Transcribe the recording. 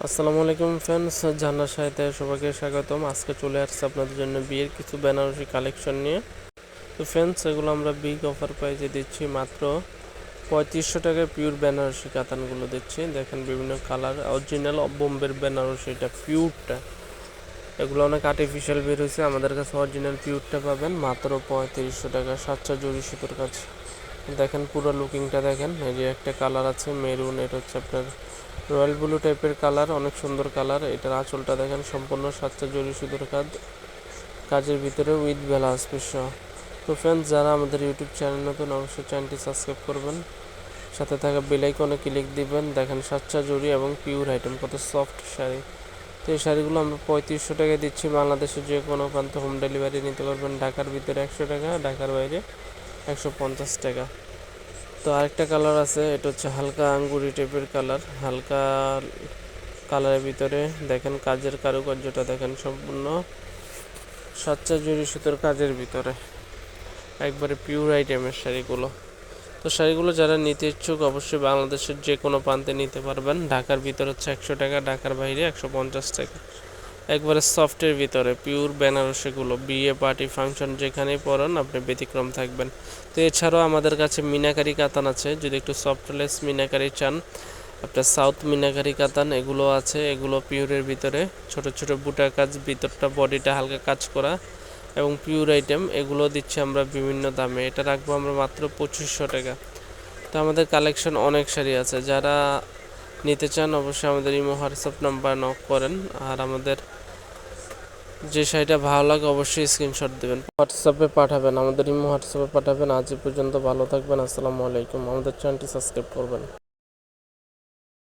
আসসালামু আলাইকুম ফ্রেন্ডস, জান্নাত সাহিত্যে সবাইকে স্বাগতম। আজকে চলে আসছে আপনাদের জন্য বিয়ের কিছু বেনারসি কালেকশন নিয়ে। তো ফ্রেন্ডস, এগুলো আমরা বিগ অফার প্রাইসে দিচ্ছি, মাত্র 3500 টাকায় পিওর বেনারসি কাতানগুলো দিচ্ছি। দেখেন বিভিন্ন কালার, অরিজিনাল বোম্বের বেনারসি, এটা পিওরটা। এগুলো অনেক আর্টিফিশিয়াল বের হয়েছে, আমাদের কাছে অরিজিনাল পিওরটা পাবেন মাত্র 3500 টাকা। সাতটা জরি সুতোর কাজ দেখেন, পুরো লুকিংটা দেখেন। এই যে একটা কালার আছে মেরুন, এটা হচ্ছে আপনার রয়্যাল ব্লু টাইপের কালার, অনেক সুন্দর কালার। এটার আঁচলটা দেখেন, সম্পূর্ণ সাতটা জরি সুতোর কাজের ভিতরে উইথ ব্লাউজ পিস সহ। তো ফ্রেন্ডস, যারা আমাদের ইউটিউব চ্যানেল নতুন, অবশ্যই চ্যানেলটি সাবস্ক্রাইব করবেন, সাথে থাকা বেল আইকনে ক্লিক দিবেন। দেখেন সাতটা জরি এবং পিওর আইটেম, কত সফট শাড়ি। তো এই শাড়িগুলো আমরা 3500 টাকায় দিচ্ছি। বাংলাদেশের যে কোনো প্রান্ত হোম ডেলিভারি নিতে পারবেন। ঢাকার ভিতরে 100 টাকা, ঢাকার বাইরে 150 টাকা। তো আরেকটা কালার আছে, এটা হচ্ছে হালকা আঙ্গুরি টাইপের কালার, হালকা কালারের ভিতরে দেখেন কাজের কারুকার্যটা দেখেন, সম্পূর্ণ সাতটা জরি সুতোর কাজের ভিতরে, একবারে পিওর আইটেমের শাড়িগুলো। তো শাড়িগুলো যারা নিতে ইচ্ছুক, অবশ্যই বাংলাদেশের যে কোনো প্রান্তে নিতে পারবেন। ঢাকার ভিতরে হচ্ছে 100 টাকা, ঢাকার বাইরে 150 টাকা। একবারে সফটের ভিতরে পিওর বেনারসিগুলো, বিয়ে পার্টি ফাংশন যেখানেই পরান আপনি ব্যতিক্রম থাকবেন। তো এছাড়াও আমাদের কাছে মিনাকারি কাতান আছে, যদি একটু সফটলেস মিনাকারি চান, আপনার সাউথ মিনাকারি কাতান এগুলো আছে। এগুলো পিওরের ভিতরে ছোট ছোট বুটা কাজ, ভিতরটা বডিটা হালকা কাজ করা এবং পিওর আইটেম। এগুলো দিচ্ছি আমরা বিভিন্ন দামে, এটা রাখবো আমরা মাত্র 2500 টাকা। তো আমাদের কালেকশন অনেক শাড়ি আছে, যারা নিতে চান অবশ্যই আমাদের ইমো হোয়াটসঅ্যাপ নাম্বার নক করেন। আর আমাদের যে শাড়িটা ভালো লাগে অবশ্যই স্ক্রিনশট দেবেন, হোয়াটসঅ্যাপে পাঠাবেন, আমাদের ইমো হোয়াটসঅ্যাপে পাঠাবেন। আজ পর্যন্ত ভালো থাকবেন, আসসালামু আলাইকুম। আমাদের চ্যানেলটি সাবস্ক্রাইব করবেন।